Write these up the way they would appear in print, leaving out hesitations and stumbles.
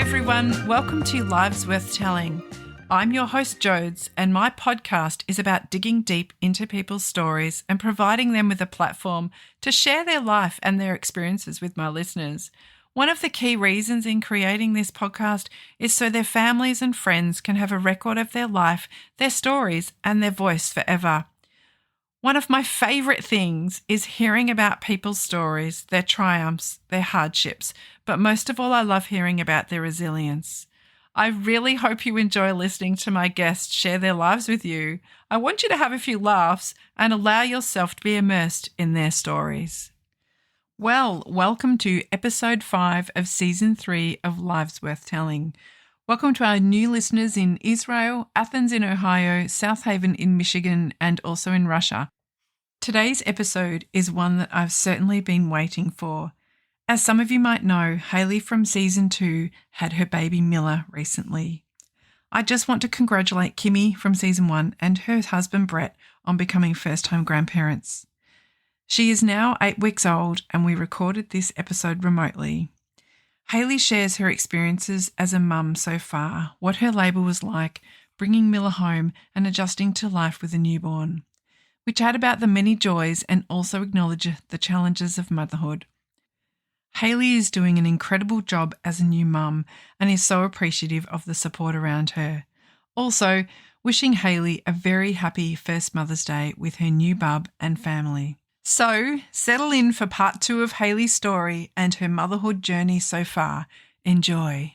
everyone. Welcome to Lives Worth Telling. I'm your host, Jodes, and my podcast is about digging deep into people's stories and providing them with a platform to share their life and their experiences with my listeners. One of the key reasons in creating this podcast is so their families and friends can have a record of their life, their stories, and their voice forever. One of my favourite things is hearing about people's stories, their triumphs, their hardships, but most of all, I love hearing about their resilience. I really hope you enjoy listening to my guests share their lives with you. I want you to have a few laughs and allow yourself to be immersed in their stories. Well, welcome to episode 5 of season 3 of Lives Worth Telling. Welcome to our new listeners in Israel, Athens in Ohio, South Haven in Michigan, and also in Russia. Today's episode is one that I've certainly been waiting for. As some of you might know, Hayley from season 2 had her baby Mila recently. I just want to congratulate Kimmy from season 1 and her husband Brett on becoming first-time grandparents. She is now 8 weeks old and we recorded this episode remotely. Hayley shares her experiences as a mum so far, what her labour was like, bringing Mila home and adjusting to life with a newborn. We chat about the many joys and also acknowledge the challenges of motherhood. Hayley is doing an incredible job as a new mum and is so appreciative of the support around her. Also, wishing Hayley a very happy first Mother's Day with her new bub and family. So, settle in for part 2 of Hayley's story and her motherhood journey so far. Enjoy.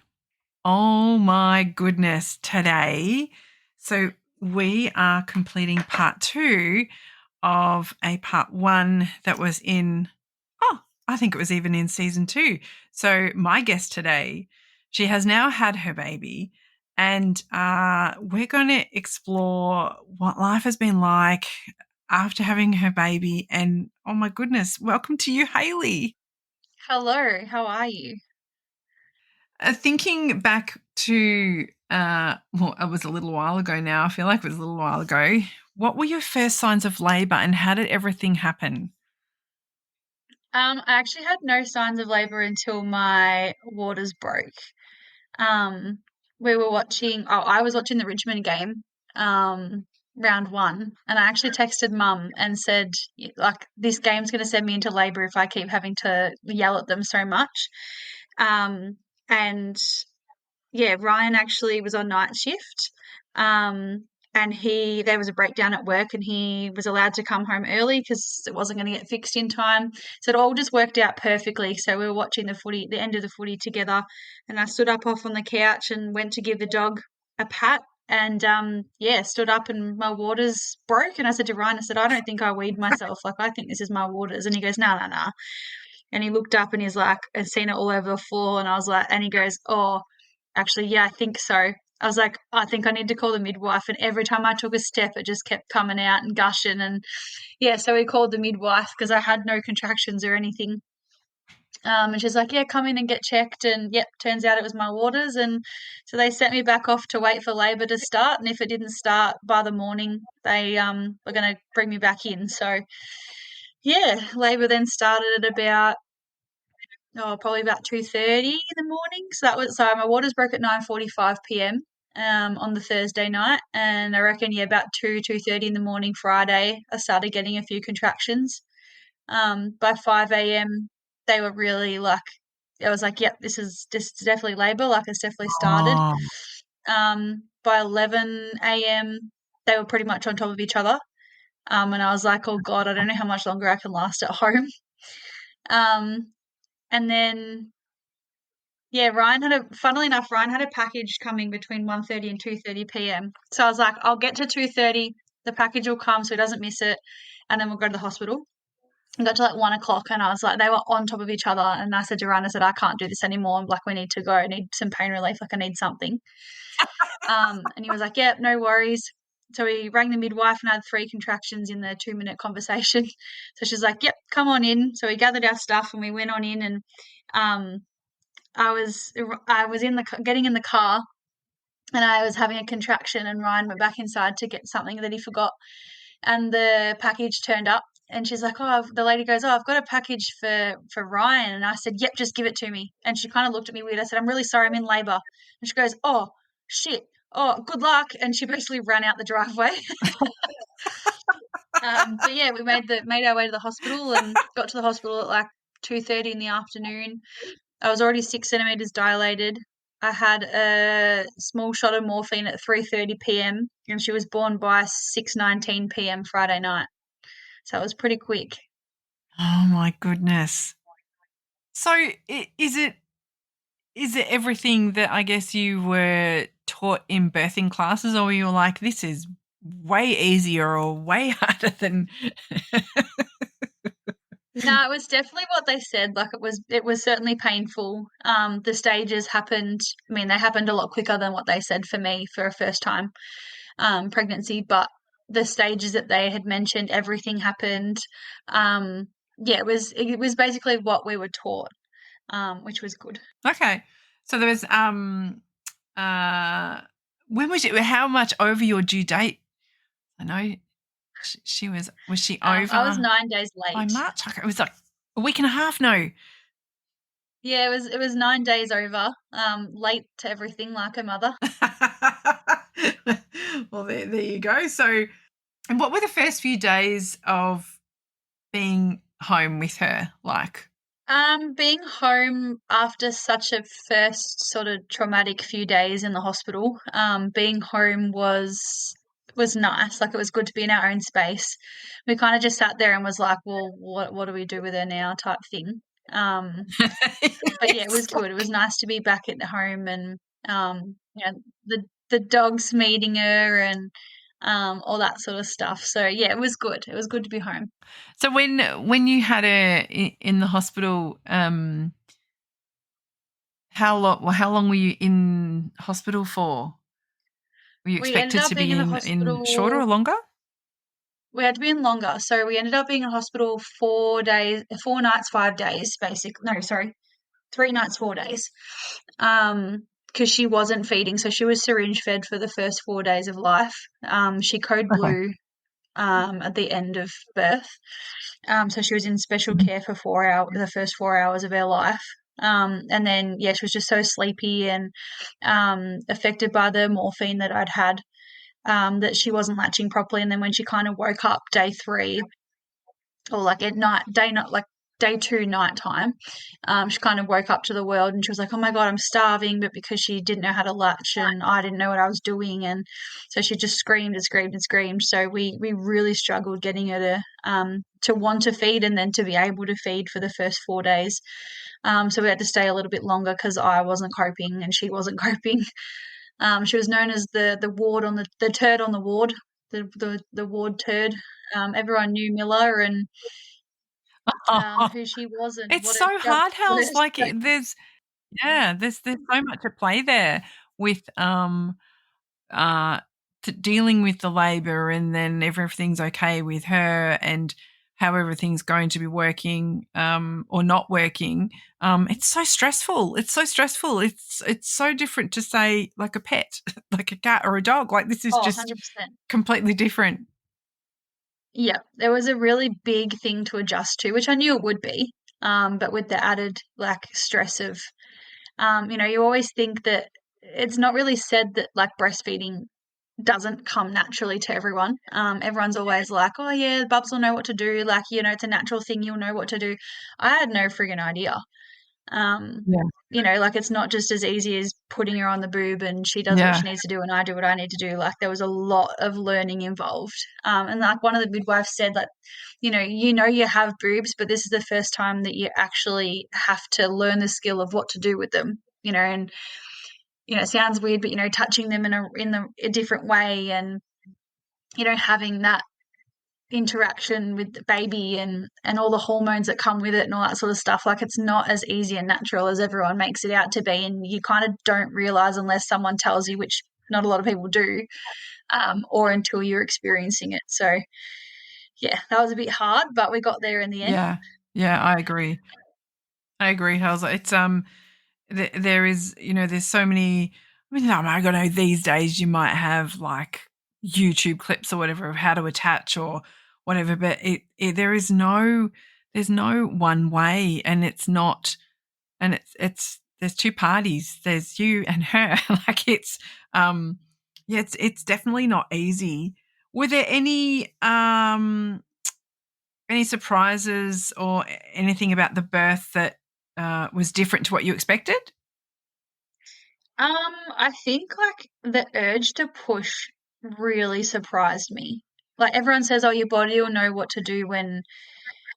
Oh my goodness, today. So we are completing part 2 of a part 1 that was in, I think it was even in season 2. So my guest today, she has now had her baby and we're going to explore what life has been like after having her baby. And oh my goodness, welcome to you, Hayley. Hello, how are you? Thinking back to, it was a little while ago now. I feel like it was a little while ago. What were your first signs of labour and how did everything happen? I actually had no signs of labor until my waters broke. Um, we were watching, I was watching the Richmond game, round 1, and I actually texted mum and said, like, this game's going to send me into labor if I keep having to yell at them so much. And yeah, Ryan actually was on night shift. And there was a breakdown at work and he was allowed to come home early because it wasn't going to get fixed in time. So it all just worked out perfectly. So we were watching the end of the footy together, and I stood up off on the couch and went to give the dog a pat. And stood up and my waters broke. And I said to Ryan, I said, I don't think I weed myself. Like, I think this is my waters. And he goes, no, no, no. And he looked up and he's like, I'd seen it all over the floor. And I was like, and he goes, oh, actually, yeah, I think so. I was like, I think I need to call the midwife. And every time I took a step, it just kept coming out and gushing. And yeah, so we called the midwife because I had no contractions or anything. And she's like, yeah, come in and get checked. And yep, turns out it was my waters. And so they sent me back off to wait for labour to start. And if it didn't start by the morning, they were going to bring me back in. So yeah, labour then started at about probably about 2:30 in the morning. So my waters broke at 9:45 p.m. On the Thursday night, and I reckon about 2:30 in the morning Friday I started getting a few contractions. By 5 a.m. they were really like, I was like, yep, this is definitely labour. Like, it's definitely started. By 11 a.m. they were pretty much on top of each other. And I was like, oh God, I don't know how much longer I can last at home. And then, yeah, funnily enough, Ryan had a package coming between 1:30 and 2:30 p.m. So I was like, I'll get to 2:30, the package will come so he doesn't miss it, and then we'll go to the hospital. I got to like 1 o'clock and I was like, they were on top of each other. And I said to Ryan, I said, I can't do this anymore. I'm like, we need to go. I need some pain relief. Like, I need something. And he was like, yeah, no worries. So we rang the midwife and had 3 contractions in the 2-minute conversation. So she's like, yep, come on in. So we gathered our stuff and we went on in, and I was getting in the car and I was having a contraction, and Ryan went back inside to get something that he forgot, and the package turned up and she's like, "Oh," the lady goes, "Oh, I've got a package for Ryan." And I said, "Yep, just give it to me." And she kind of looked at me weird. I said, "I'm really sorry, I'm in labour." And she goes, "Oh, shit. Oh, good luck." And she basically ran out the driveway. But yeah, we made our way to the hospital and got to the hospital at like 2:30 in the afternoon. I was already 6 centimeters dilated. I had a small shot of morphine at 3:30 p.m. and she was born by 6:19 p.m. Friday night. So it was pretty quick. Oh my goodness. So is it everything that I guess you were taught in birthing classes, or you were like, this is way easier or way harder than No, it was definitely what they said. Like it was certainly painful. The stages happened. I mean, they happened a lot quicker than what they said for me for a first time pregnancy, but the stages that they had mentioned, everything happened. Yeah, it was basically what we were taught, which was good. Okay. So there was when how much over your due date? I know she was she I was over 9 days by late. March? Okay, it was like a week and a half. No. Yeah, it was 9 days over. Late to everything like a mother. Well, there you go. So, and what were the first few days of being home with her like? Being home after such a first sort of traumatic few days in the hospital, being home was nice. Like it was good to be in our own space. We kind of just sat there and was like, well, what do we do with her now type thing. But yeah, it was It's good. It was like, nice to be back at home and the dogs meeting her and all that sort of stuff. So yeah, it was good. It was good to be home. so when you had her in the hospital, how long were you in hospital for? Were you We ended expected up to being be in the in shorter or hospital. longer? We had to be in longer, so we ended up being in hospital 4 days, 4 nights, 5 days, basic. No, sorry, 3 nights, 4 days. Because she wasn't feeding, so she was syringe fed for the first 4 days of life. She code Okay. blue at the end of birth. So she was in special Mhm. care for 4 hours, the first 4 hours of her life. And then yeah, she was just so sleepy and affected by the morphine that I'd had, that she wasn't latching properly. And then when she kind of woke up day 3, or like at night, not like day 2 nighttime, she kind of woke up to the world and she was like, "Oh my god, I'm starving," but because she didn't know how to latch and I didn't know what I was doing, and so she just screamed and screamed and screamed. So we really struggled getting her to want to feed and then to be able to feed for the first 4 days. So we had to stay a little bit longer because I wasn't coping and she wasn't coping. She was known as the ward on the turd on the ward, the ward turd. Everyone knew Mila and who she was and It's so hard, what Hels. Like a there's so much at play there with uh dealing with the labor, and then everything's okay with her and how everything's going to be working or not working. It's so stressful. It's so different to say like a pet, like a cat or a dog. Like this is oh, just 100%. completely different. Yeah, there was a really big thing to adjust to, which I knew it would be. But with the added like stress of, you always think that it's not really said that like breastfeeding doesn't come naturally to everyone. Everyone's always like, "Oh yeah, the bubs will know what to do. Like, it's a natural thing. You'll know what to do." I had no friggin' idea. Um, Yeah. like it's not just as easy as putting her on the boob and she does what Yeah. she needs to do and I do what I need to do. Like there was a lot of learning involved. And like one of the midwives said that, you have boobs, but this is the first time that you actually have to learn the skill of what to do with them. And it sounds weird, but touching them in a different way and having that interaction with the baby and all the hormones that come with it and all that sort of stuff. Like it's not as easy and natural as everyone makes it out to be, and you kind of don't realize unless someone tells you, which not a lot of people do, or until you're experiencing it. So yeah, that was a bit hard, but we got there in the end. Yeah. Yeah, I agree, Hels. It's there is, there's so many. I mean, oh my god, these days you might have like YouTube clips or whatever of how to attach or whatever. But there's no one way, and it's not, and it's there's two parties. There's you and her. Like yeah, it's definitely not easy. Were there any surprises or anything about the birth that was different to what you expected? I think like the urge to push really surprised me. Like everyone says, oh, your body will know what to do when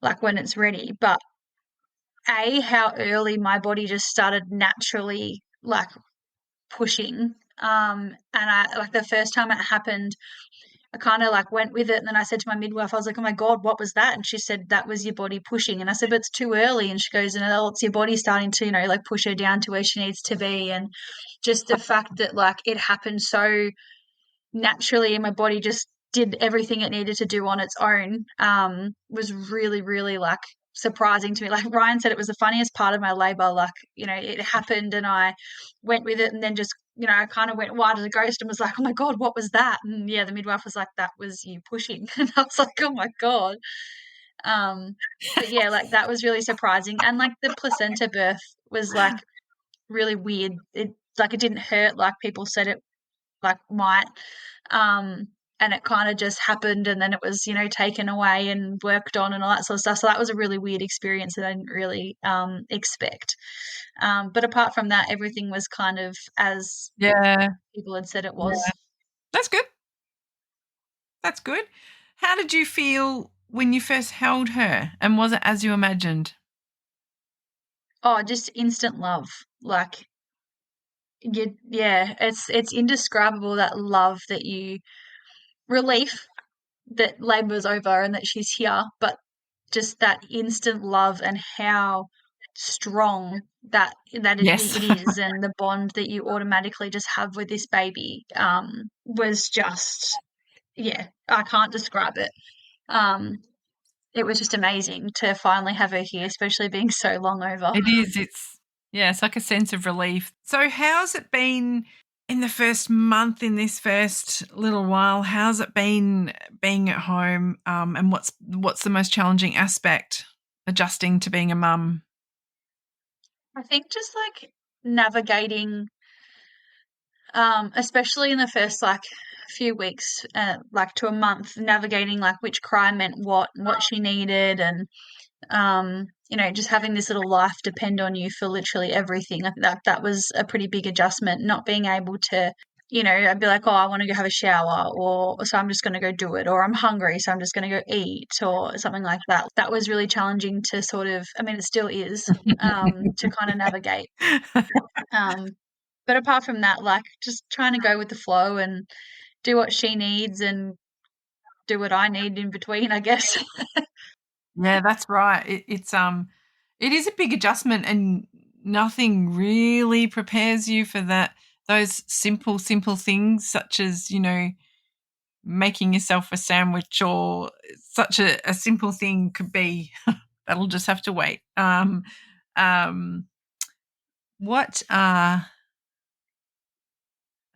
it's ready. But how early my body just started naturally like pushing. And I like the first time it happened, I kind of like went with it. And then I said to my midwife, I was like, oh my God, what was that? And she said, that was your body pushing. And I said, but it's too early. And she goes, no, it's your body starting to, like push her down to where she needs to be. And just the fact that like it happened so naturally and my body just did everything it needed to do on its own was really, really like surprising to me. Like Ryan said, it was the funniest part of my labor. Like, it happened and I went with it and then just, I kind of went wide as a ghost and was like, oh my God, what was that? And yeah, the midwife was like, that was you pushing. And I was like, oh my God. But yeah, like that was really surprising. And like the placenta birth was like really weird. It didn't hurt like people said it like might. Um, and it kind of just happened and then it was, taken away and worked on and all that sort of stuff. So that was a really weird experience that I didn't really expect. But apart from that, everything was kind of as Yeah, people had said it yeah. was. That's good. That's good. How did you feel when you first held her, and was it as you imagined? Oh, just instant love. Like, yeah, it's indescribable, that love that you relief that labor's over and that she's here, but just that instant love and how strong Yes. it is, and the bond that you automatically just have with this baby was just, yeah, I can't describe it. Um, it was just amazing to finally have her here, especially being so long over. It is. It's like a sense of relief. So how's it been in the first month, in this first little while? How's it been being at home? And what's the most challenging aspect adjusting to being a mum? I think just like navigating, especially in the first like few weeks, like to a month, navigating like which cry meant what she needed, and just having this little life depend on you for literally everything. I think that was a pretty big adjustment, not being able to, I'd be like, oh, I want to go have a shower, or so I'm just going to go do it, or I'm hungry, so I'm just going to go eat, or something like that. That was really challenging to sort of, I mean, it still is, to kind of navigate. Um, but apart from that, like just trying to go with the flow and do what she needs and do what I need in between, I guess. Yeah, that's right. It is a big adjustment, and nothing really prepares you for that. Those simple things, such as making yourself a sandwich, or such a simple thing could be that'll just have to wait. Um, what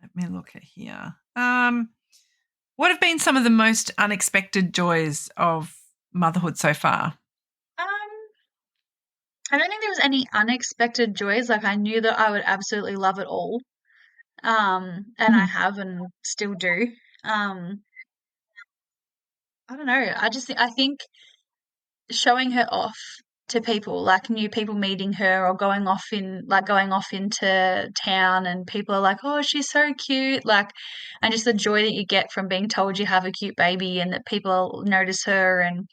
Let me look at here. What have been some of the most unexpected joys of motherhood so far? Um, I don't think there was any unexpected joys. Like I knew that I would absolutely love it all. And I have and still do. Um, I don't know. I think showing her off to people, like new people meeting her or going off into town and people are like, "Oh, she's so cute." Like, and just the joy that you get from being told you have a cute baby and that people notice her, and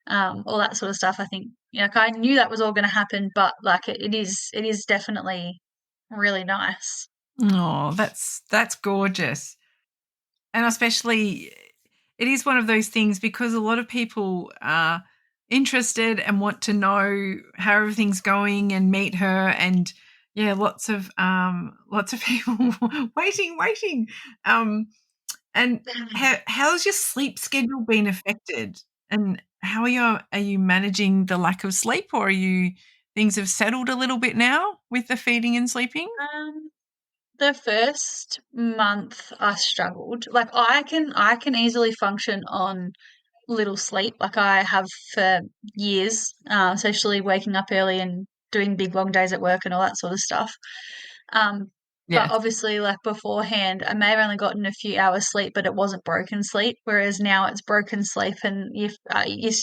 all that sort of stuff. I think, like I knew that was all going to happen, but like it is definitely really nice. Oh, that's gorgeous. And especially, it is one of those things because a lot of people are interested and want to know how everything's going and meet her, and yeah, lots of people waiting. Um, and how's your sleep schedule been affected? And how are you managing the lack of sleep, or are you things have settled a little bit now with the feeding and sleeping? Um, the first month I struggled. Like I can easily function on little sleep like I have for years, especially waking up early and doing big long days at work and all that sort of stuff. Um, but Yes. obviously, like beforehand, I may have only gotten a few hours sleep, but it wasn't broken sleep. Whereas now it's broken sleep, and you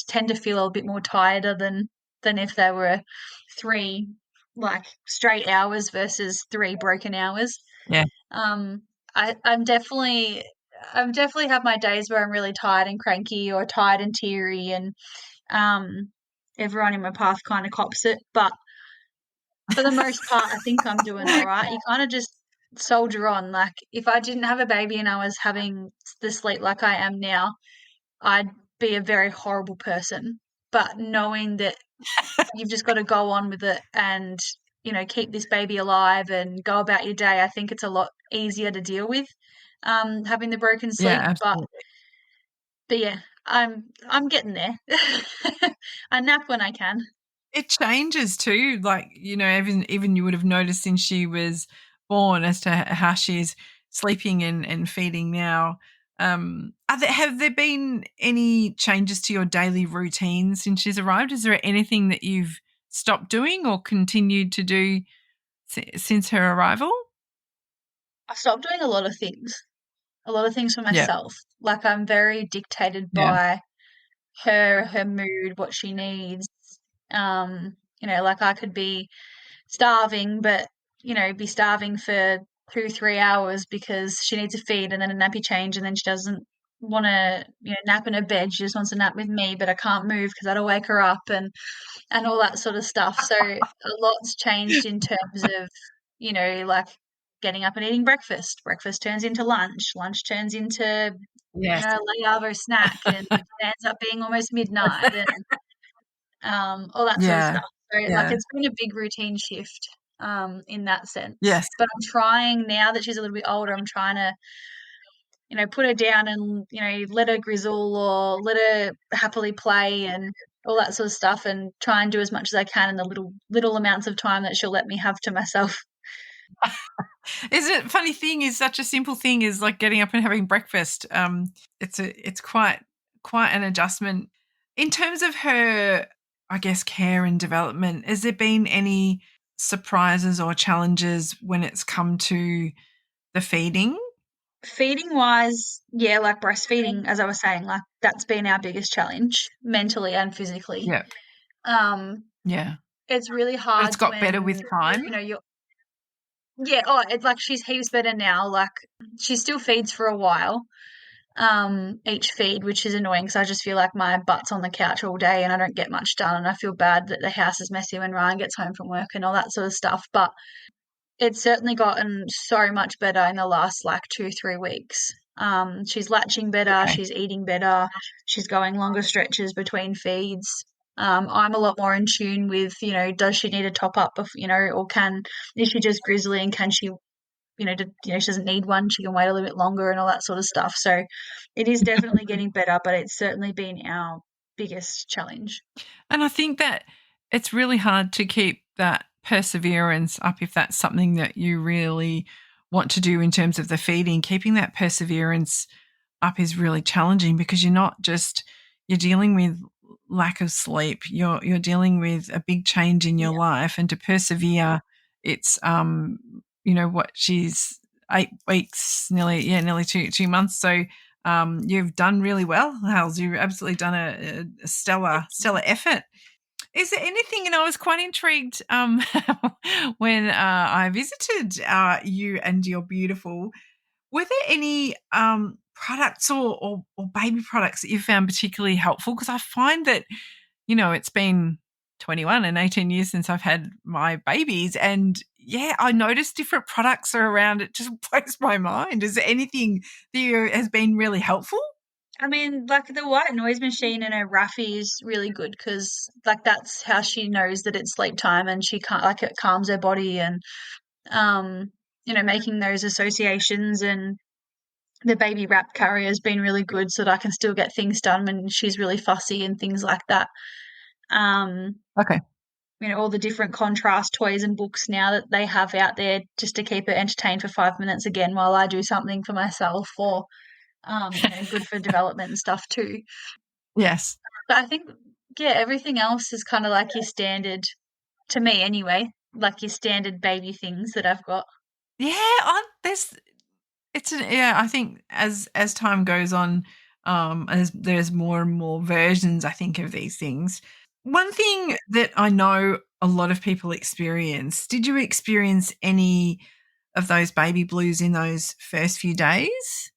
tend to feel a bit more tireder than if they were 3 like straight hours versus 3 broken hours. Yeah. Um, I'm definitely have my days where I'm really tired and cranky or tired and teary, and um, everyone in my path kind of cops it. But for the most part, I think I'm doing all right. You kind of just soldier on. Like if I didn't have a baby and I was having the sleep like I am now, I'd be a very horrible person. But knowing that you've just got to go on with it and keep this baby alive and go about your day, I think it's a lot easier to deal with having the broken Yeah, sleep. But absolutely. yeah, I'm getting there. I nap when I can. It changes too. Like, even you would have noticed since she was born as to how she's sleeping and feeding now. Have there been any changes to your daily routine since she's arrived? Is there anything that you've stopped doing or continued to do since her arrival? I stopped doing a lot of things for Yeah. myself. Like I'm very dictated Yeah. by her mood, what she needs. Like I could be starving, but be starving for 2, 3 hours because she needs a feed and then a nappy change, and then she doesn't want to nap in her bed. She just wants to nap with me, but I can't move because that'll wake her up, and all that sort of stuff. So a lot's changed in terms of like getting up and eating breakfast. Breakfast turns into lunch. Lunch turns into Yes. a late hour snack, and it ends up being almost midnight, and all that sort of Yeah. stuff. So, like, Yeah. it's been a big routine shift, in that sense. Yes. But I'm trying now that she's a little bit older, I'm trying to, put her down and, let her grizzle or let her happily play and all that sort of stuff, and try and do as much as I can in the little amounts of time that she'll let me have to myself. Isn't it funny thing is such a simple thing is like getting up and having breakfast. It's quite an adjustment. In terms of her, I guess, care and development, has there been any surprises or challenges when it's come to the feeding? Feeding wise, yeah, like breastfeeding, as I was saying, like that's been our biggest challenge mentally and physically. Yeah. Um, Yeah. it's really But hard it's got better with when, time. you're yeah, oh, it's like she's heaps better now. Like she still feeds for a while, each feed, which is annoying because I just feel like my butt's on the couch all day and I don't get much done, and I feel bad that the house is messy when Ryan gets home from work and all that sort of stuff. But it's certainly gotten so much better in the last like 2, 3 weeks. She's latching better, Okay. she's eating better, she's going longer stretches between feeds. I'm a lot more in tune with, does she need a top up of, or is she just grizzly and can she, she doesn't need one, she can wait a little bit longer and all that sort of stuff. So it is definitely getting better, but it's certainly been our biggest challenge. And I think that it's really hard to keep that perseverance up if that's something that you really want to do in terms of the feeding. Keeping that perseverance up is really challenging because you're dealing with lack of sleep. You're dealing with a big change in your Yeah. life, and to persevere, it's what she's 8 weeks, nearly 2 months. So you've done really well, Hales. You've absolutely done a stellar effort. Is there anything, and I was quite intrigued when I visited you and your beautiful, were there any products or baby products that you found particularly helpful? Because I find that, it's been 21 and 18 years since I've had my babies. And yeah, I noticed different products are around. It just blows my mind. Is there anything has been really helpful? I mean, like the white noise machine in her Raffy is really good because, like, that's how she knows that it's sleep time, and she can't, like, it calms her body, and um, making those associations, and the baby wrap carrier has been really good so that I can still get things done when she's really fussy and things like that. Um, Okay. all the different contrast toys and books now that they have out there just to keep her entertained for 5 minutes again while I do something for myself, or good for development and stuff too. Yes. But I think, yeah, everything else is kind of like your standard, to me anyway, like your standard baby things that I've got. Yeah, yeah, I think as time goes on, as there's more and more versions, I think, of these things. One thing that I know a lot of people experience, did you experience any of those baby blues in those first few days?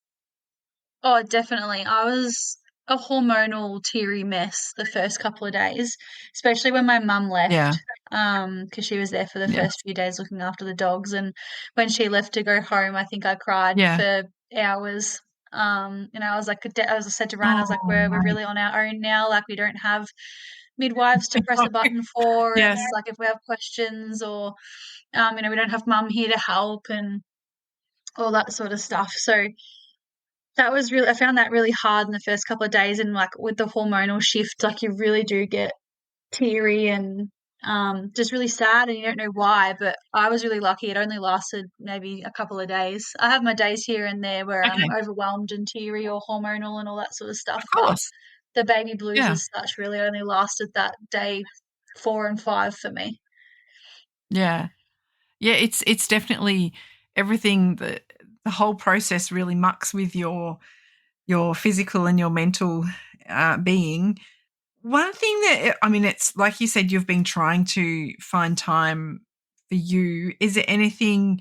Oh, definitely. I was a hormonal teary mess the first couple of days, especially when my mum Yeah, left, because she was there for the yeah, first few days looking after the dogs, and when she left to go home, I think I cried yeah. for hours. I was like, I said to Ryan, I was like, Oh, we're mate. really on our own now. Like, we don't have midwives to press a button for, and Yes. like if we have questions or, we don't have mum here to help and all that sort of stuff. So that was really, I found that really hard in the first couple of days, and, like, with the hormonal shift, like, you really do get teary and, just really sad, and you don't know why, but I was really lucky. It only lasted maybe a couple of days. I have my days here and there where I'm Okay. overwhelmed and teary or hormonal and all that sort of stuff, Of but course. the baby blues Yeah. as such really only lasted that day 4 and 5 for me. Yeah. Yeah, it's definitely everything that the whole process really mucks with your physical and your mental being. One thing that I mean, it's like you said, you've been trying to find time for you. Is there anything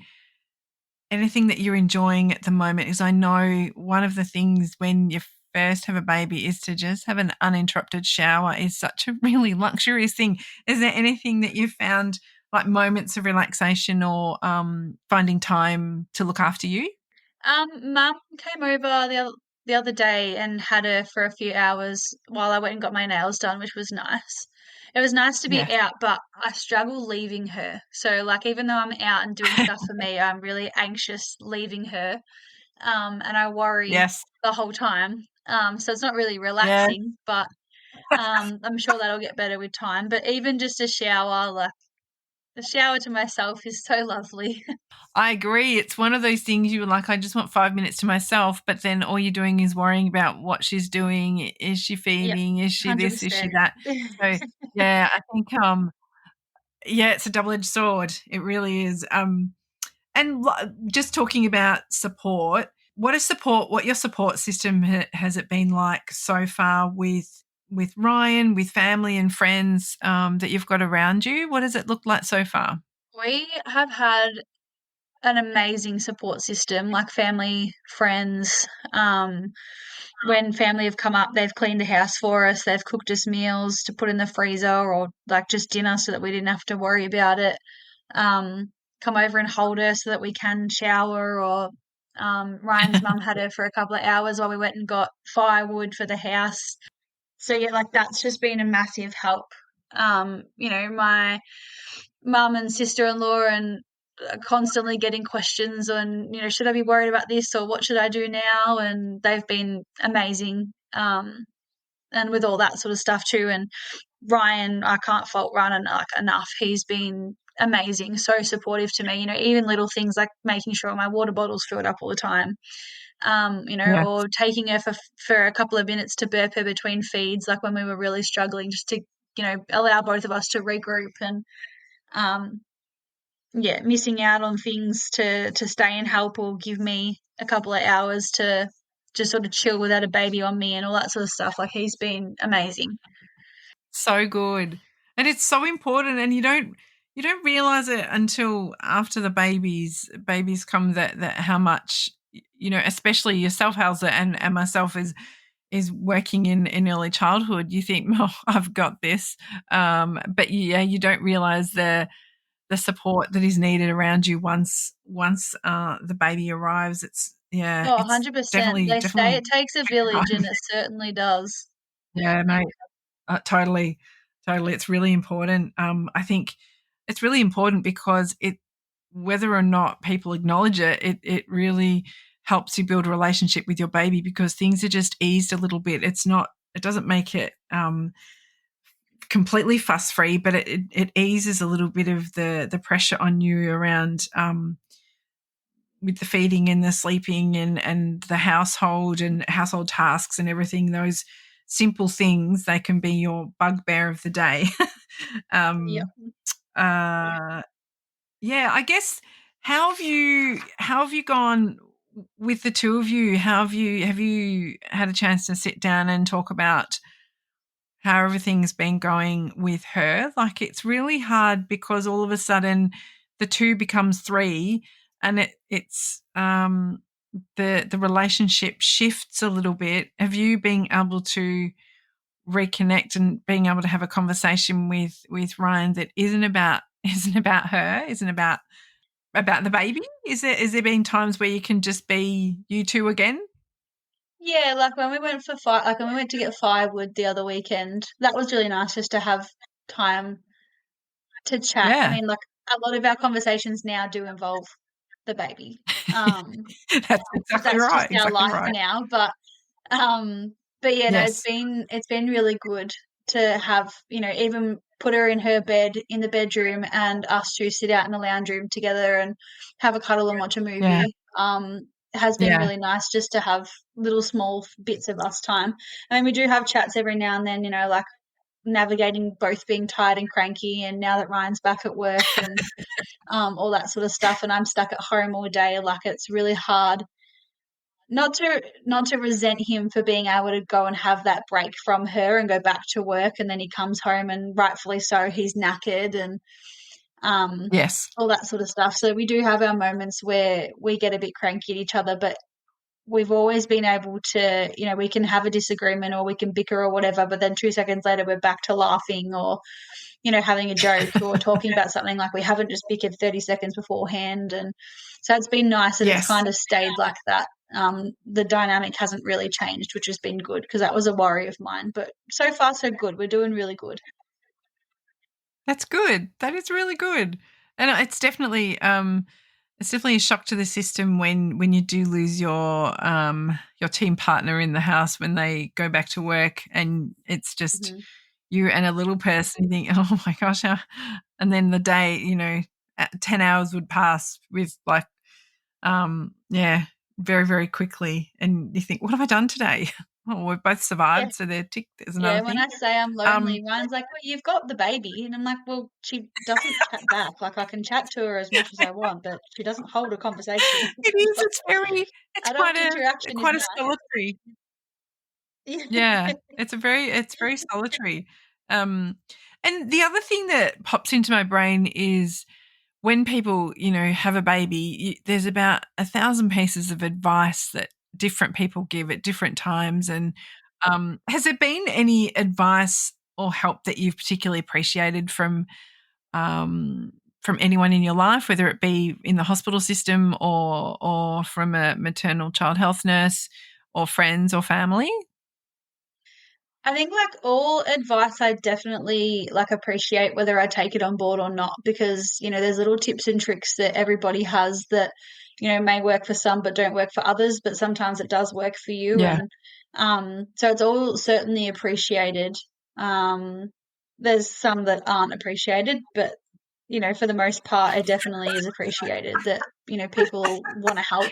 that you're enjoying at the moment? Because I know one of the things when you first have a baby is to just have an uninterrupted shower is such a really luxurious thing. Is there anything that you've found like moments of relaxation or finding time to look after you? Mum came over the other day and had her for a few hours while I went and got my nails done, which was nice. It was nice to be Yes. out, but I struggle leaving her. So, like, even though I'm out and doing stuff for me, I'm really anxious leaving her, and I worry Yes. the whole time. So it's not really Yes. relaxing, but, I'm sure that'll get better with time. But even just a shower, like, a shower to myself is so lovely. I agree. It's one of those things you were like, I just want 5 minutes to myself, but then all you're doing is worrying about what she's doing. Is she Yep, feeding? Is she this? Is she 100%. that? So yeah, I think yeah, it's a double-edged sword. It really is. And just talking about support, what your support system has it been like so far with Ryan, with family and friends that you've got around you? What does it look like so far? We have had an amazing support system, like family, friends. When family have come up, they've cleaned the house for us, they've cooked us meals to put in the freezer or like just dinner so that we didn't have to worry about it. Um, Come over and hold her so that we can shower or Ryan's mum had her for a couple of hours while we went and got firewood for the house. So yeah, like that's just been a massive help. My mum and sister-in-law and constantly getting questions on, should I be worried about this or what should I do now? And they've been amazing. And with all that sort of stuff too. And Ryan, I can't fault Ryan enough. He's been amazing, so supportive to me. Even little things like making sure my water bottle's filled up all the time. Yeah. Or taking her for a couple of minutes to burp her between feeds, like when we were really struggling, just to allow both of us to regroup and um, yeah, missing out on things to stay and help or give me a couple of hours to just sort of chill without a baby on me and all that sort of stuff. Like he's been amazing. So good. And it's so important and you don't realize it until after the babies come that how much especially yourself, Halsa, and myself is working in early childhood. You think, oh, I've got this. But yeah, you don't realize the support that is needed around you once the baby arrives. Oh, It's 100%. definitely They say definitely it takes a takes village, and time. it certainly does. Yeah, mate. Totally, totally. It's really important. I think it's really important because whether or not people acknowledge it, it really helps you build a relationship with your baby because things are just eased a little bit. It doesn't make it completely fuss free, but it eases a little bit of the pressure on you around with the feeding and the sleeping and the household and household tasks and everything. simple things, they can be your bugbear of the day. Yep. um, uh, yeah, I guess how have you gone with the two of you? Have you had a chance to sit down and talk about how everything's been going with her? Like, it's really hard because all of a sudden the two becomes three, and it's the relationship shifts a little bit. Have you been able to reconnect and being able to have a conversation with Ryan that isn't about her, isn't about the baby? Is there been times where you can just be you two again? Yeah, like when we went for like when we went to get firewood the other weekend, that was really nice just to have time to chat. I Yeah. mean, like a lot of our conversations now do involve the baby. Um, That's because exactly that's right. just our Exactly life right. now. Um, but yeah, no, Yes. it's been really good to have, even put her in her bed in the bedroom and us two sit out in the lounge room together and have a cuddle and watch a Yeah. movie. It has been Yeah. really nice just to have little small bits of us time. I mean, we do have chats every now and then, like navigating both being tired and cranky, and now that Ryan's back at work and all that sort of stuff, and I'm stuck at home all day, like it's really hard not to resent him for being able to go and have that break from her and go back to work, and then he comes home and rightfully so he's knackered and um Yes. all that sort of stuff. So we do have our moments where we get a bit cranky at each other, but we've always been able to, we can have a disagreement or we can bicker or whatever, but then 2 seconds later we're back to laughing or having a joke or talking about something, like we haven't just bickered 30 seconds beforehand. And so it's been nice that it's Yes. kind of stayed like that. The dynamic hasn't really changed, which has been good because that was a worry of mine. But so far, so good. We're doing really good. That's good. That is really good. And it's definitely a shock to the system when you do lose your team partner in the house when they go back to work, and it's just Mm-hmm. you and a little person. You think, oh my gosh, and then the day, 10 hours would pass with like, yeah, very, very quickly. And you think, what have I done today? Oh, we've both Yeah. survived. So they're ticked. There's Yeah, another when thing. I say I'm Um, lonely, Ryan's like, "Well, you've got the baby," and I'm like, "Well, she doesn't chat back. Like, I can chat to her as much as I want, but she doesn't hold a conversation." it is. It's Adult quite interaction is a nice. solitary. Yeah. Yeah, it's very solitary. Um, and the other thing that pops into my brain is when people, have a baby, there's about 1,000 pieces of advice that different people give at different times. And has there been any advice or help that you've particularly appreciated from anyone in your life, whether it be in the hospital system or from a maternal child health nurse or friends or family? I think like all advice I definitely like appreciate whether I take it on board or not, because there's little tips and tricks that everybody has that may work for some but don't work for others, but sometimes it does work for you. Yeah, And so it's all certainly appreciated. um there's some that aren't appreciated, but for the most part it definitely is appreciated that people want to help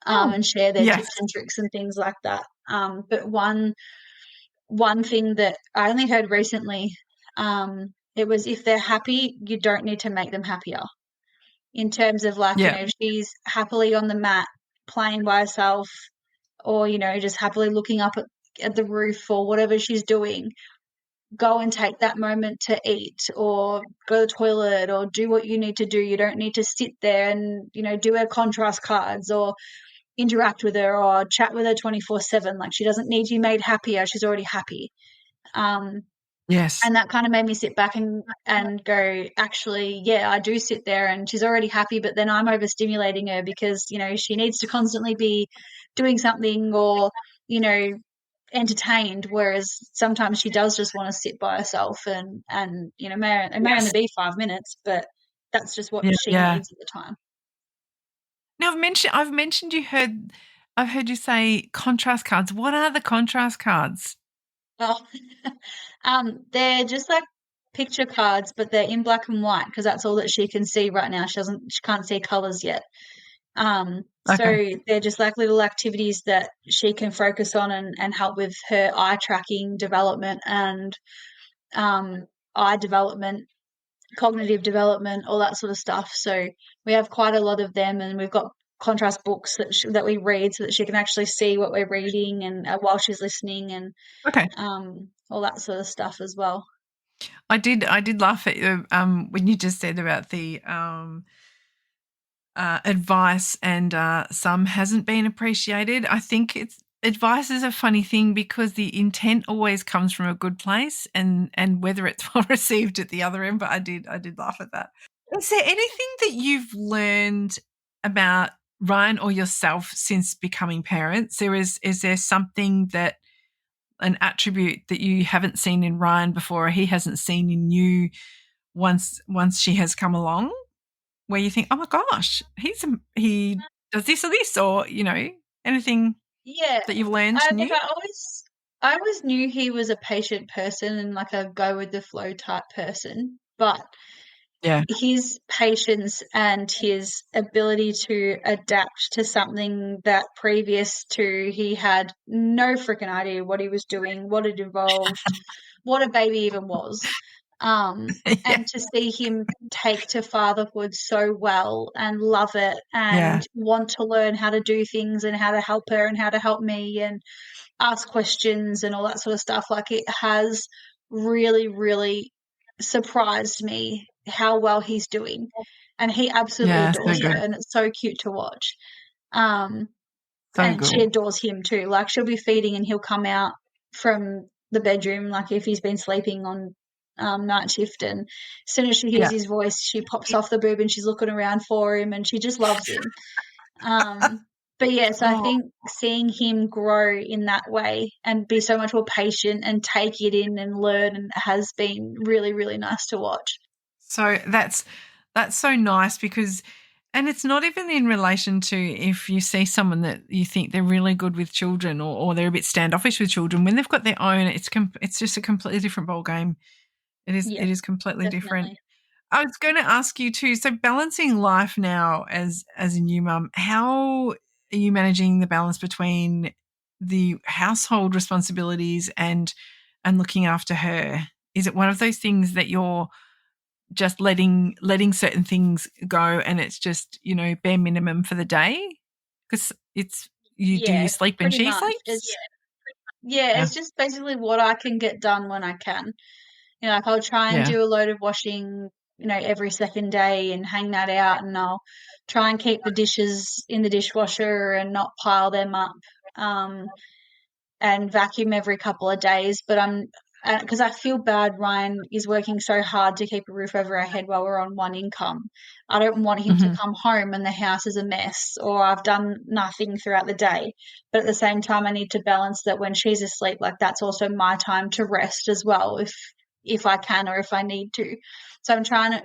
oh, and share their yes, tips and tricks and things like that. But one thing that I only heard recently, it was if they're happy, you don't need to make them happier. In terms of like, yeah, she's happily on the mat playing by herself, or, just happily looking up at the roof or whatever she's doing, go and take that moment to eat or go to the toilet or do what you need to do. You don't need to sit there and, do her contrast cards or interact with her or chat with her 24/7. Like, she doesn't need to be made happier. She's already happy. Um, yes, and that kind of made me sit back and go, actually, yeah, I do sit there and she's already happy, but then I'm overstimulating her because, she needs to constantly be doing something or, you know, entertained, whereas sometimes she does just want to sit by herself and it may only yes, be 5 minutes, but that's just what yeah, she yeah. needs at the time. Now I've mentioned I've heard you say contrast cards. What are the contrast cards? Oh, they're just like picture cards, but they're in black and white because that's all that she can see right now. She can't see colors yet. Okay. So they're just like little activities that she can focus on and help with her eye tracking development and um, eye development, cognitive development, all that sort of stuff. So we have quite a lot of them, and we've got contrast books that we read so that she can actually see what we're reading and while she's listening and Okay. all that sort of stuff as well. I did laugh at you when you just said about the advice and some hasn't been appreciated. I think advice is a funny thing because the intent always comes from a good place, and whether it's well received at the other end. But I did laugh at that. Is there anything that you've learned about Ryan or yourself since becoming parents? Is there something that an attribute that you haven't seen in Ryan before or he hasn't seen in you once she has come along? Where you think, "Oh my gosh, he does this or this," or, anything Yeah, that you've learned I like new? I always knew he was a patient person and like a go with the flow type person, but Yeah. his patience and his ability to adapt to something that previous to he had no freaking idea what he was doing, what it involved, what a baby even was. Yeah. And to see him take to fatherhood so well and love it Yeah. and want to learn how to do things and how to help her and how to help me and ask questions and all that sort of stuff. Like it has really, really surprised me how well he's doing. And he absolutely Yeah, so adores her good. and it's so cute to watch. Um, So and she good. adores him too. Like she'll be feeding and he'll come out from the bedroom, like if he's been sleeping on night shift, and as soon as she hears Yeah. his voice, she pops off the boob and she's looking around for him and she just loves him. But yeah, so I Oh, think seeing him grow in that way and be so much more patient and take it in and learn and has been really, really nice to watch. so that's so nice because and it's not even in relation to if you see someone that you think they're really good with children or they're a bit standoffish with children, when they've got their own, it's just a completely different ballgame. It is Yep, it is completely different. definitely. I was going to ask you too. So balancing life now as a new mum, how are you managing the balance between the household responsibilities and looking after her? Is it one of those things that you're just letting certain things go and it's just, bare minimum for the day? Because it's you Yeah, sleep when pretty she much. sleeps? Yeah, Yeah. it's just basically what I can get done when I can. Like I'll try and Yeah. do a load of washing, every second day and hang that out, and I'll try and keep the dishes in the dishwasher and not pile them up. Um, and vacuum every couple of days. But I'm because I feel bad. Ryan is working so hard to keep a roof over our head while we're on one income. I don't want him to Hmm. come home and the house is a mess or I've done nothing throughout the day. But at the same time, I need to balance that when she's asleep, like that's also my time to rest as well, if I can or if I need to. So I'm trying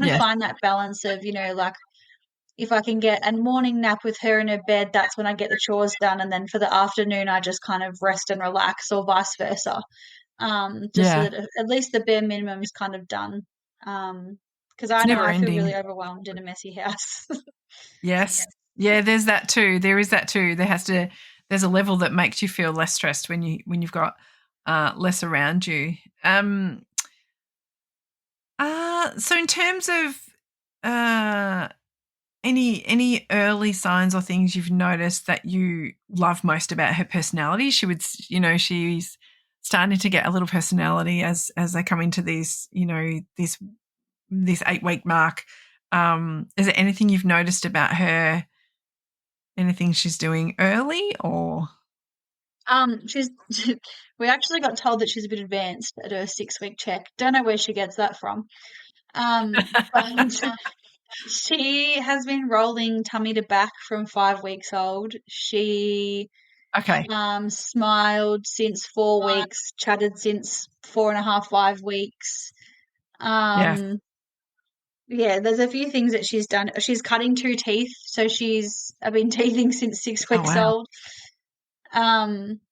to Yes. find that balance of like if I can get a morning nap with her in her bed, that's when I get the chores done. And then for the afternoon, I just kind of rest and relax, or vice versa. Just so Yeah. that at least the bare minimum is kind of done. Because It's I know never I feel ending. really overwhelmed in a messy house. Yes. Yeah, there's that too. There is that too. There's a level that makes you feel less stressed when you've got less around you. So in terms of uh any early signs or things you've noticed that you love most about her personality, she's starting to get a little personality as they come into these, this 8-week mark. Is there anything you've noticed about her? Anything she's doing early or She's we actually got told that she's a bit advanced at her 6 week check. Don't know where she gets that from. But she has been rolling tummy to back from 5 weeks old. She okay. smiled since 4 weeks, chatted since 4.5, 5 weeks. Yes. Um, yeah, there's a few things that she's done. She's cutting 2 teeth, so I've been teething since six Oh, weeks wow. old,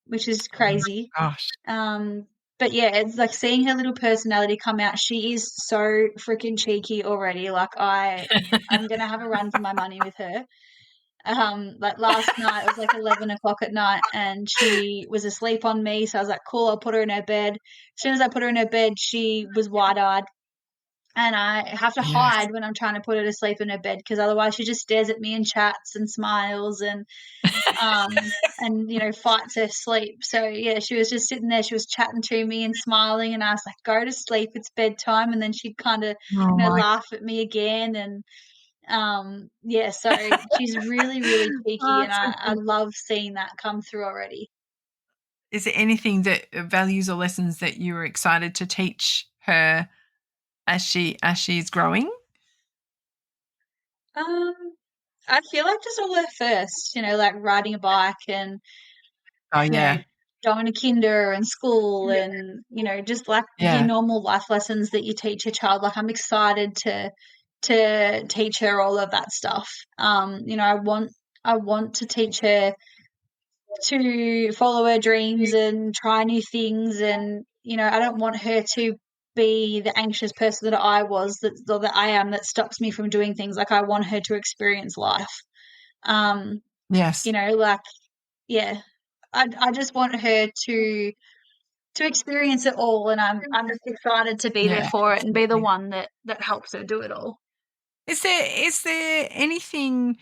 which is Oh my crazy. gosh. Um, but yeah, it's like seeing her little personality come out. She is so freaking cheeky already. Like I'm gonna have a run for my money with her. Like last night, it was like 11 o'clock at night, and she was asleep on me. So I was like, cool, I'll put her in her bed. As soon as I put her in her bed, she was wide-eyed, and I have to Yes. hide when I'm trying to put her to sleep in her bed because otherwise she just stares at me and chats and smiles and fights her sleep. So yeah, she was just sitting there, she was chatting to me and smiling, and I was like, go to sleep, it's bedtime. And then she'd kind of Oh my. laugh at me again. And yeah, so she's really, really cheeky, Oh, and it's so I good. love seeing that come through already. Is there anything that values or lessons that you were excited to teach her as she's growing? um I feel like just all her first, like riding a bike and Oh you know, yeah. going to kinder and school and, just like your Yeah. normal life lessons that you teach a child. Like I'm excited to teach her all of that stuff. I want to teach her to follow her dreams and try new things, and I don't want her to be the anxious person that I was or that I am that stops me from doing things. Like I want her to experience life. Um, Yes. like yeah, I just want her to experience it all, and I'm just excited to be there Yeah, for it and be the absolutely. one that helps her do it all. Is there anything,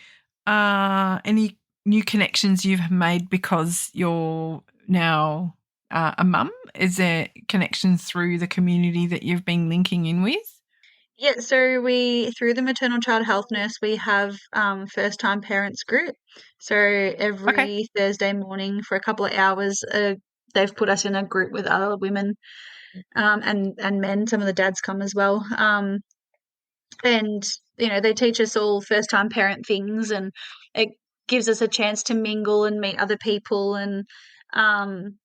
any new connections you've made because you're now a mum? Is there connections through the community that you've been linking in with? Yeah, so we through the maternal child health nurse we have first time parents group. So Okay. every Thursday morning for a couple of hours, they've put us in a group with other women and men. Some of the dads come as well. And they teach us all first time parent things, and it gives us a chance to mingle and meet other people and um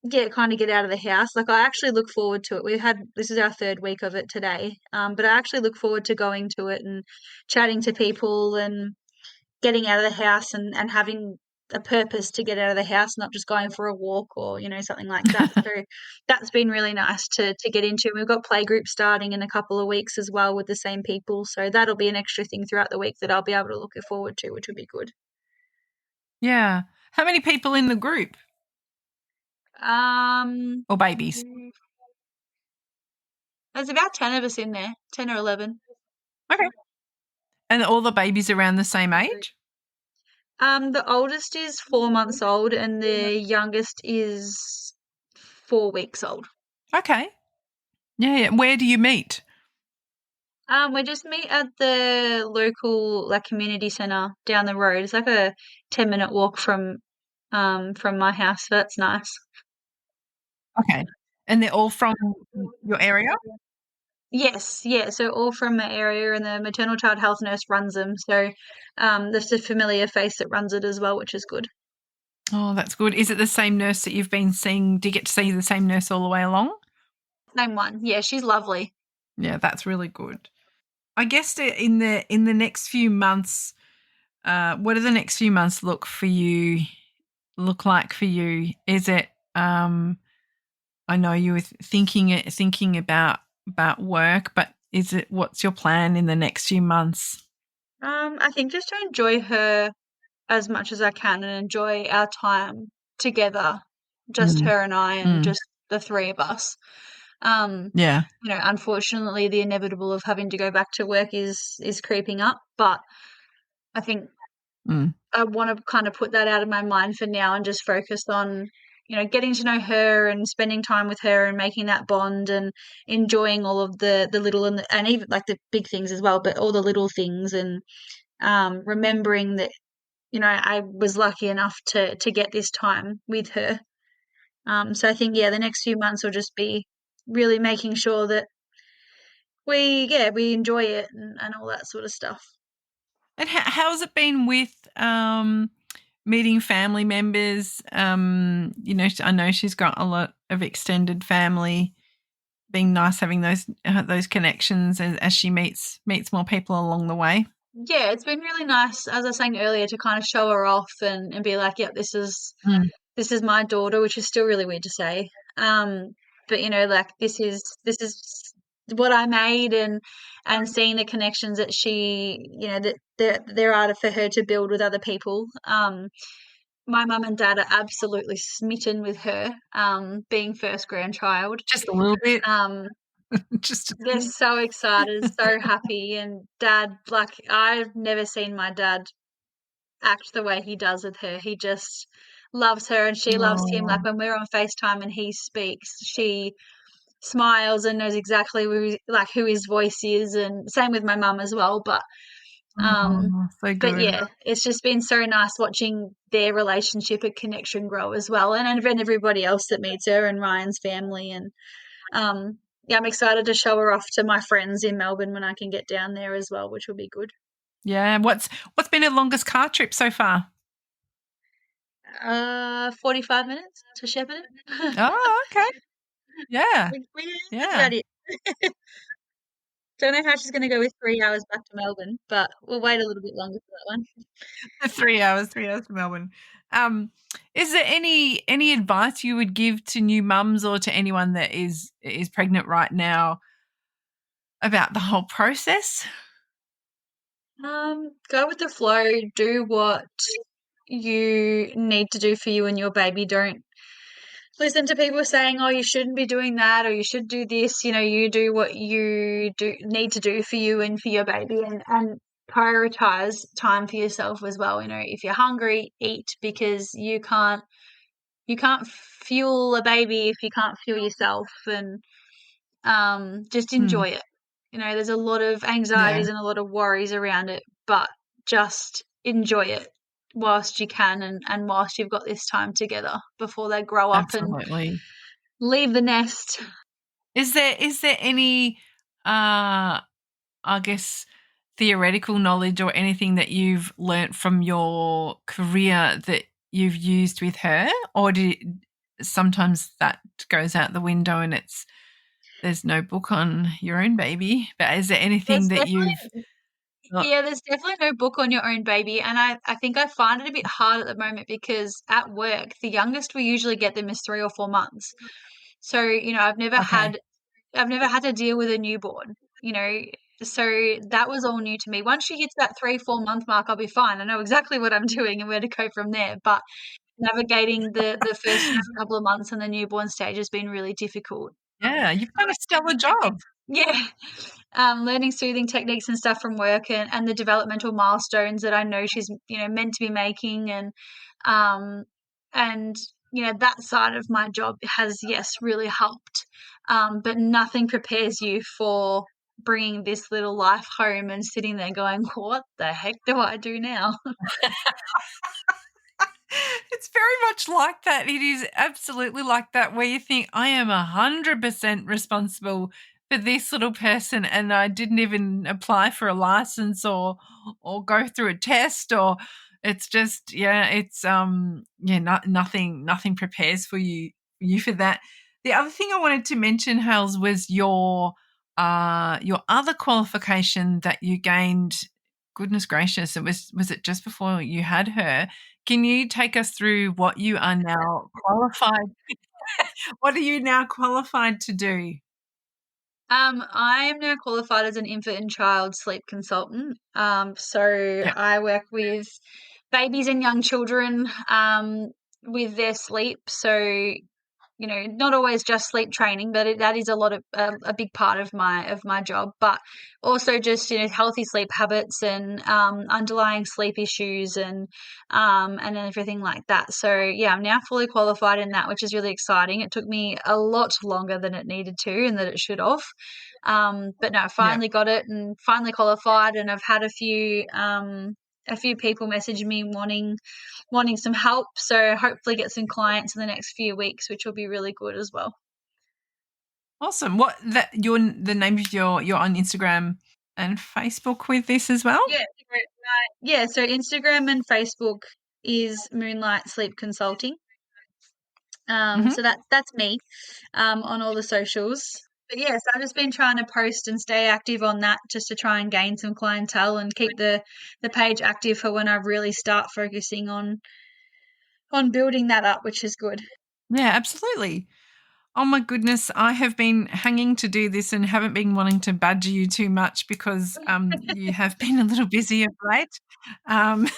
yeah, kind of get out of the house. Like I actually look forward to it. This is our third week of it today, but I actually look forward to going to it and chatting to people and getting out of the house and having a purpose to get out of the house, not just going for a walk or something like that. So that's been really nice to get into. We've got playgroup starting in a couple of weeks as well with the same people, so that'll be an extra thing throughout the week that I'll be able to look forward to, which would be good. Yeah. How many people in the group Um, or babies? there's about 10 of us in there, 10 or 11. Okay. And all the babies around the same age? The oldest is 4 months old and the youngest is 4 weeks old. Okay. Yeah, yeah. Where do you meet? We just meet at the local community centre down the road. It's like a 10-minute walk from my house, so that's nice. Okay. And they're all from your area? Yes, yeah. So all from my area, and the maternal child health nurse runs them. So there's a familiar face that runs it as well, which is good. Oh, that's good. Is it the same nurse that you've been seeing? Do you get to see the same nurse all the way along? Same one. Yeah, she's lovely. Yeah, that's really good. I guess in the next few months, what do the next few months look like for you? Is it? I know you were thinking about work, but is it? What's your plan in the next few months? I think just to enjoy her as much as I can and enjoy our time together, just Mm, her and I, and mm, just the three of us. Um, yeah. Unfortunately, the inevitable of having to go back to work is creeping up, but I think Mm, I want to kind of put that out of my mind for now and just focus on, getting to know her and spending time with her and making that bond and enjoying all of the little and even like the big things as well, but all the little things, and remembering that I was lucky enough to get this time with her. So I think, yeah, the next few months will just be really making sure that we enjoy it and all that sort of stuff. and how's it been with meeting family members? I know she's got a lot of extended family. Being nice having those connections as she meets more people along the way. Yeah, it's been really nice, as I was saying earlier, to kind of show her off and be like, yep, Mm, this is my daughter, which is still really weird to say. But like this is what I made, and seeing the connections that she, that there are for her to build with other people. My mum and dad are absolutely smitten with her, being first grandchild. Just a little bit. Um, Just a they're bit. so excited, so happy, and dad, like, I've never seen my dad act the way he does with her. He just loves her and she loves him. Oh, Like, when we're on FaceTime and he speaks, she smiles and knows exactly who his voice is, and same with my mum as well. so But good. yeah, it's just been so nice watching their relationship and connection grow as well, and everybody else that meets her and Ryan's family. And yeah, I'm excited to show her off to my friends in Melbourne when I can get down there as well, which will be good. Yeah. What's been her longest car trip so far? 45 minutes to Shepparton. Oh, okay. Yeah. That's about Yeah. it. Don't know how she's going to go with 3 hours back to Melbourne, but we'll wait a little bit longer for that one. 3 hours to Melbourne. Um, is there any advice you would give to new mums or to anyone that is pregnant right now about the whole process? Go with the flow. Do what you need to do for you and your baby. Don't listen to people saying, "Oh, you shouldn't be doing that," or "You should do this." You do what you need to do for you and for your baby, and prioritize time for yourself as well. If you're hungry, eat, because you can't fuel a baby if you can't fuel yourself, and just Hmm. enjoy it. There's a lot of Yeah, anxieties and a lot of worries around it, but just enjoy it whilst you can, and whilst you've got this time together before they grow up and absolutely. leave the nest. Is there any I guess theoretical knowledge or anything that you've learnt from your career that you've used with her, or sometimes that goes out the window and there's no book on your own baby? But is there anything There's that you've definitely got? Yeah, there's definitely no book on your own baby, and I think I find it a bit hard at the moment because at work, the youngest we usually get them is 3 or 4 months. So, Okay. I've never had to deal with a newborn, you know, so that was all new to me. Once she hits that 3, 4-month mark, I'll be fine. I know exactly what I'm doing and where to go from there, but navigating the first couple of months and the newborn stage has been really difficult. Yeah, you've done a stellar job. Yeah. Learning soothing techniques and stuff from work, and the developmental milestones that I know she's, meant to be making, um, and, that side of my job has, yes, really helped. But nothing prepares you for bringing this little life home and sitting there going, "What the heck do I do now?" It's very much like that. It is absolutely like that, where you think, I am 100% responsible for this little person, and I didn't even apply for a license or go through a test, or it's just, yeah, it's yeah, nothing prepares you for that. The other thing I wanted to mention, Hales, was your other qualification that you gained. Goodness gracious, was it just before you had her? Can you take us through what you are now qualified what are you now qualified to do? I am now qualified as an infant and child sleep consultant. So Yeah. I work with babies and young children, with their sleep. So, not always just sleep training, but that is a big part of my job. But also just, healthy sleep habits and underlying sleep issues, and everything like that. So yeah, I'm now fully qualified in that, which is really exciting. It took me a lot longer than it needed to and that it should have. But no, I Yeah. finally got it and finally qualified, and I've had a few people message me wanting some help. So hopefully get some clients in the next few weeks, which will be really good as well. Awesome. What that your the name of you're on Instagram and Facebook with this as well? Yeah, yeah. So Instagram and Facebook is Moonlight Sleep Consulting. Mhm. So that's me, on all the socials. But yes, I've just been trying to post and stay active on that just to try and gain some clientele and keep the page active for when I really start focusing on building that up, which is good. Yeah, absolutely. Oh my goodness, I have been hanging to do this and haven't been wanting to badger you too much because you have been a little busy of late. Um,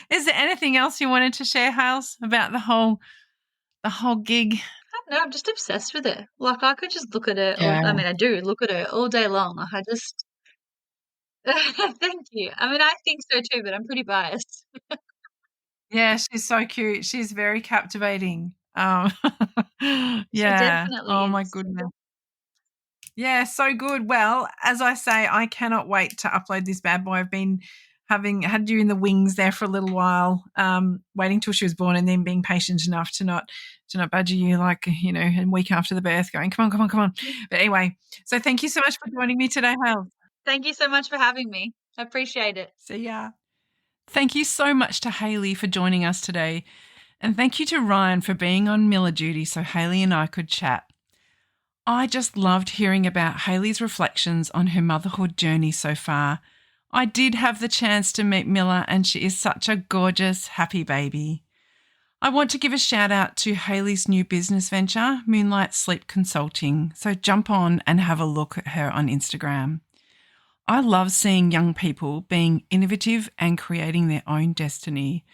is there anything else you wanted to share, Hales, about the whole gig? No, I'm just obsessed with it. Like, I could just look at it all, Yeah. I mean, I do look at it all day long. Like, I just thank you. I mean, I think so too, but I'm pretty biased. Yeah, she's so cute. She's very captivating. She Yeah. definitely Oh my is. goodness. Yeah, so good. Well, as I say, I cannot wait to upload this bad boy. I've been having had you in the wings there for a little while, waiting till she was born and then being patient enough to not badger you like, a week after the birth going, come on, come on, come on. But anyway, so thank you so much for joining me today, Hal. Thank you so much for having me. I appreciate it. See ya. Thank you so much to Hayley for joining us today. And thank you to Ryan for being on Mila duty so Hayley and I could chat. I just loved hearing about Hayley's reflections on her motherhood journey so far. I did have the chance to meet Mila and she is such a gorgeous, happy baby. I want to give a shout out to Hayley's new business venture, Moonlight Sleep Consulting, so jump on and have a look at her on Instagram. I love seeing young people being innovative and creating their own destiny.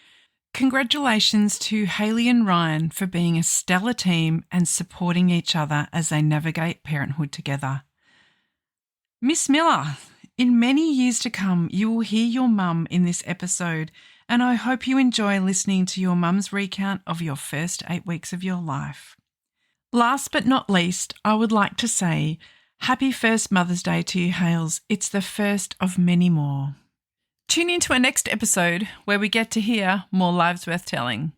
Congratulations to Hayley and Ryan for being a stellar team and supporting each other as they navigate parenthood together. Miss Miller, in many years to come, you will hear your mum in this episode, and I hope you enjoy listening to your mum's recount of your first 8 weeks of your life. Last but not least, I would like to say happy first Mother's Day to you, Hales. It's the first of many more. Tune in to our next episode where we get to hear more lives worth telling.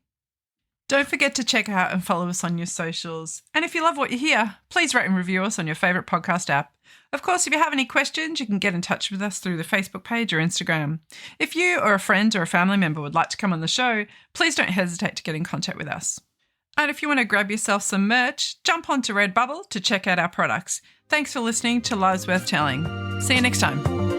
Don't forget to check out and follow us on your socials. And if you love what you hear, please rate and review us on your favourite podcast app. Of course, if you have any questions, you can get in touch with us through the Facebook page or Instagram. If you or a friend or a family member would like to come on the show, please don't hesitate to get in contact with us. And if you want to grab yourself some merch, jump onto Redbubble to check out our products. Thanks for listening to Lives Worth Telling. See you next time.